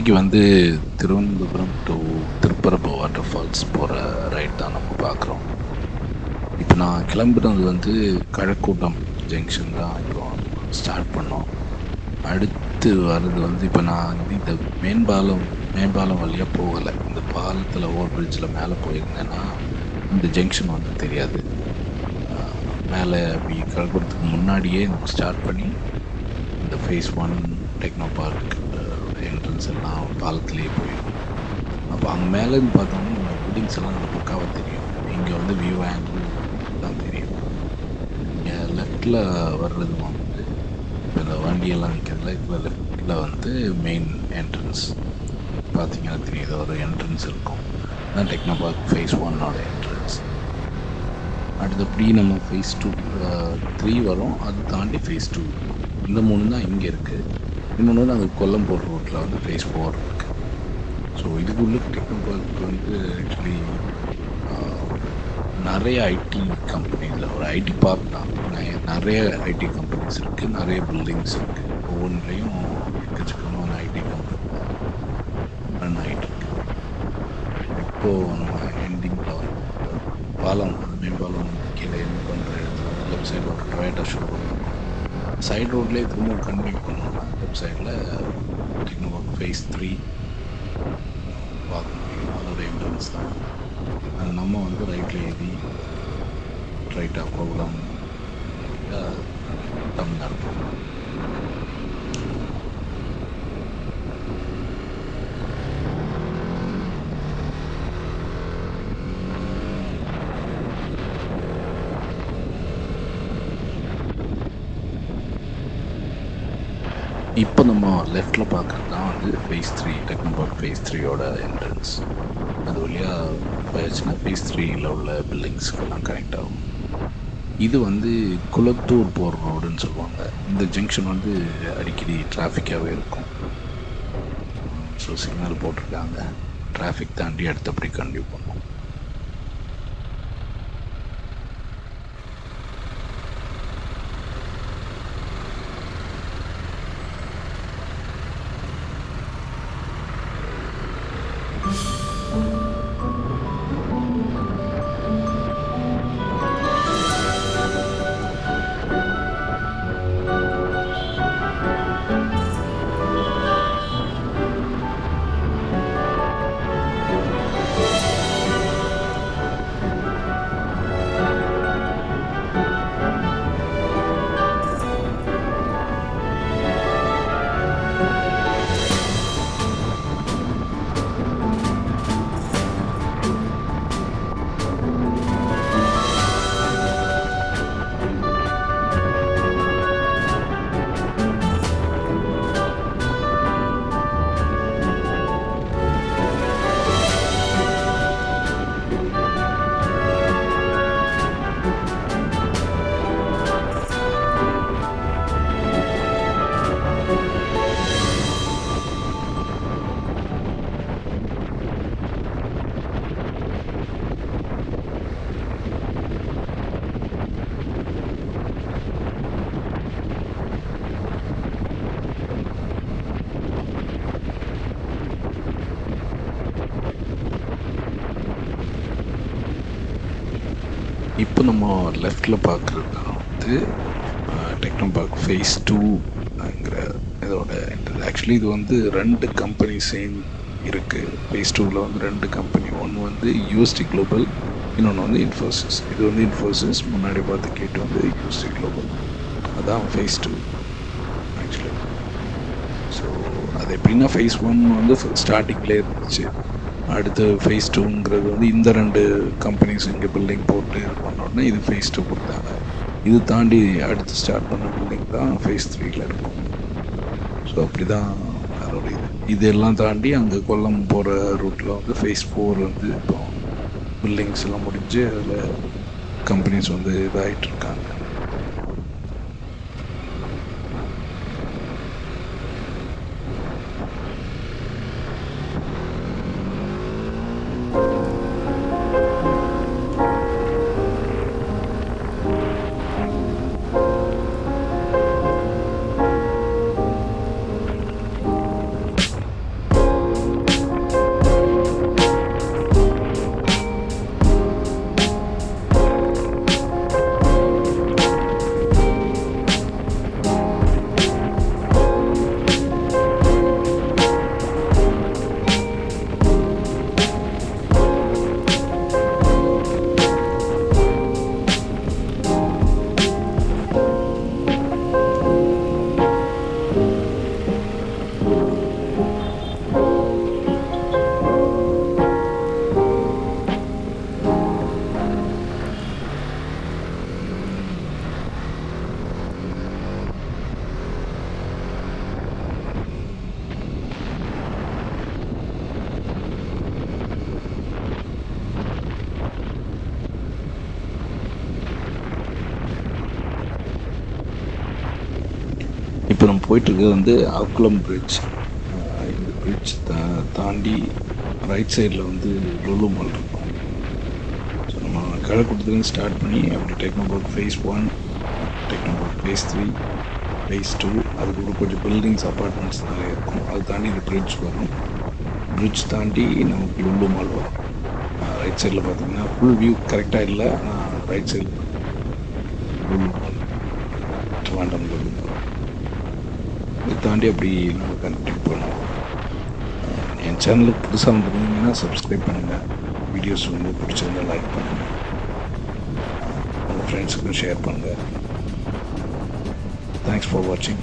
இன்றைக்கி வந்து Thiruvananthapuram to Thirparappu waterfalls போகிற ரைட் தான் நம்ம பார்க்குறோம். இப்போ நான் கிளம்புறது வந்து கழக்கூட்டம் ஜங்ஷன் தான் இப்போ ஸ்டார்ட் பண்ணோம். அடுத்து வர்றது வந்து இப்போ நான் வந்து இந்த மேம்பாலம் வழியாக போகலை. இந்த பாலத்தில் ஓவர் பிரிட்ஜில் மேலே போயிருந்தேன்னா இந்த ஜங்ஷன் வந்து தெரியாது. மேலே அப்படி கழக்கூட்டத்துக்கு முன்னாடியே நம்ம ஸ்டார்ட் பண்ணி இந்த ஃபேஸ் 1 டெக்னோ பார்க் என்ட்ரன்ஸ் எல்லாம் பாலத்துலேயே போயிடும். அப்போ அங்கே மேலேருந்து பார்த்தோம்னா நம்ம பில்டிங்ஸ் எல்லாம் நம்ம பக்காவாக தெரியும். இங்கே வந்து வியூ ஆங்கிள் தான் தெரியும். இங்கே லெஃப்டில் வர்றது வந்து இப்போ இந்த வண்டியெல்லாம் நிற்கிறதுல இதில் லெஃப்டில் வந்து மெயின் என்ட்ரன்ஸ் பார்த்தீங்கன்னா தெரியுது, ஒரு என்ட்ரன்ஸ் இருக்கும். அதுதான் டெக்னோ பார்க் ஃபேஸ் 1ஓட என்ட்ரன்ஸ். அடுத்தபடி நம்ம ஃபேஸ் 2 3 வரும். அது தாண்டி ஃபேஸ் 2 இந்த 3 தான் இங்கே இருக்குது. இன்னொன்று வந்து அந்த கொல்லம்பூர் ரோட்டில் வந்து ஃபேஸ் 4 இருக்குது. ஸோ இதுக்குள்ளே டெக்னோ பார்க் வந்து ஆக்சுவலி நிறைய ஐடி கம்பெனிஸ், ஒரு ஐடி பார்க் தான். நிறைய ஐடி கம்பெனிஸ் இருக்குது, நிறைய பில்டிங்ஸ் இருக்குது. ஒவ்வொன்றிலையும் எக்கச்சக்கமான ஐடி கம்பெனி ரன் ஆகிட்டுருக்கு. இப்போது நம்ம எண்டிங்கில் வந்து பாலம், அந்த மேம்பாலம் கீழே எண்ட் பண்ணுற இடத்துல வந்து லெஃப்ட் சைடு ஒரு டொயோட்டா ஷோரூம் இருக்கும். சைட் ரோட்லேயே திரும்ப கண்டினியூ பண்ணோம்னா லெஃப்ட் சைடில் டெக்னோ பார்க் ஃபேஸ் 3 பார்க்க முடியும். அதோட என்ட்ரன்ஸ் தான். அது நம்ம வந்து ரைட்டில் ஏறி ரைட்டாக போகலாம். தமிழ்நாடு போகலாம். இப்போ நம்ம லெஃப்டில் பார்க்குறது தான் வந்து ஃபேஸ் 3 டெக்னோ பார்க் ஃபேஸ் 3ஓட என்ட்ரன்ஸ். அது வழியாக போயாச்சுன்னா ஃபேஸ் 3ல் உள்ள பில்டிங்ஸ்க்கெல்லாம் கனெக்ட் ஆகும். இது வந்து குளத்தூர் போகிற ரோடுன்னு சொல்லுவாங்க. இந்த ஜங்ஷன் வந்து அடிக்கடி டிராஃபிக்காகவே இருக்கும். ஸோ சிக்னல் போட்டிருக்காங்க, டிராஃபிக் தாண்டி அடுத்தபடி கண்டினியூ பண்ணும். இப்போ நம்ம லெஃப்டில் பார்க்குறது வந்து டெக்னோ பார்க் ஃபேஸ் 2ங்கிற இதோட என்ட்ரன்ஸ். ஆக்சுவலி இது வந்து 2 கம்பெனி சேம் இருக்குது. ஃபேஸ் 2வில் வந்து 2 கம்பெனி. ஒன்று வந்து யூஎஸ்டி குளோபல், இன்னொன்று வந்து இன்ஃபோசிஸ். இது வந்து இன்ஃபோசிஸ், முன்னாடி பார்த்து கேட்டு வந்து யூஎஸ்டி குளோபல். அதுதான் ஃபேஸ் 2 ஆக்சுவலி. ஸோ அது எப்படின்னா ஃபேஸ் 1 வந்து ஸ்டார்டிங்லேயே இருந்துச்சு. அடுத்து ஃபேஸ் 2ங்கிறது வந்து இந்த 2 கம்பெனிஸ் இங்கே பில்டிங் போட்டு இது பண்ணோடனே இது ஃபேஸ் 2 கொடுத்தாங்க. இது தாண்டி அடுத்து ஸ்டார்ட் பண்ண பில்டிங் தான் ஃபேஸ் 3ல் இருக்கும். ஸோ அப்படி தான் அதோட இதெல்லாம் தாண்டி அங்கே கொல்லம் போகிற ரூட்டில் வந்து ஃபேஸ் 4 வந்து இப்போ பில்டிங்ஸ் எல்லாம் முடிஞ்சு அதில் கம்பெனிஸ் வந்து இதாகிட்டுருக்காங்க. இப்போ நம்ம போயிட்டுருக்கிறது வந்து ஆக்குளம் பிரிட்ஜ். இந்த பிரிட்ஜ் தாண்டி ரைட் சைடில் வந்து லுலு மால் இருக்கும். ஸோ நம்ம கழக்கூட்டத்துலேருந்து ஸ்டார்ட் பண்ணி அப்படி டெக்னோபார்க் ஃபேஸ் 1, டெக்னோபார்க் ஃபேஸ் 3, ஃபேஸ் 2, அதுக்கு கொஞ்சம் பில்டிங்ஸ் அப்பார்ட்மெண்ட்ஸ் நிறைய இருக்கும். அது தாண்டி இந்த பிரிட்ஜ் வரும். பிரிட்ஜ் தாண்டி நமக்கு லுலு மால் வரும். ரைட் சைடில் பார்த்தீங்கன்னா ஃபுல் வியூ கரெக்டாக இல்லை, ஆனால் ரைட் சைடில் லுலு மால், ட்ரிவாண்டம் லுலு மால். இதை தாண்டி அப்படி நம்ம கண்டினியூ பண்ணுவோம். என் சேனலுக்கு புதுசாக வந்துருந்தீங்கன்னா சப்ஸ்கிரைப் பண்ணுங்கள். வீடியோஸ் வந்து பிடிச்சிருந்தா லைக் பண்ணுங்கள். உங்கள் ஃப்ரெண்ட்ஸுக்கும் ஷேர் பண்ணுங்கள். தேங்க்ஸ் ஃபார் வாட்சிங்.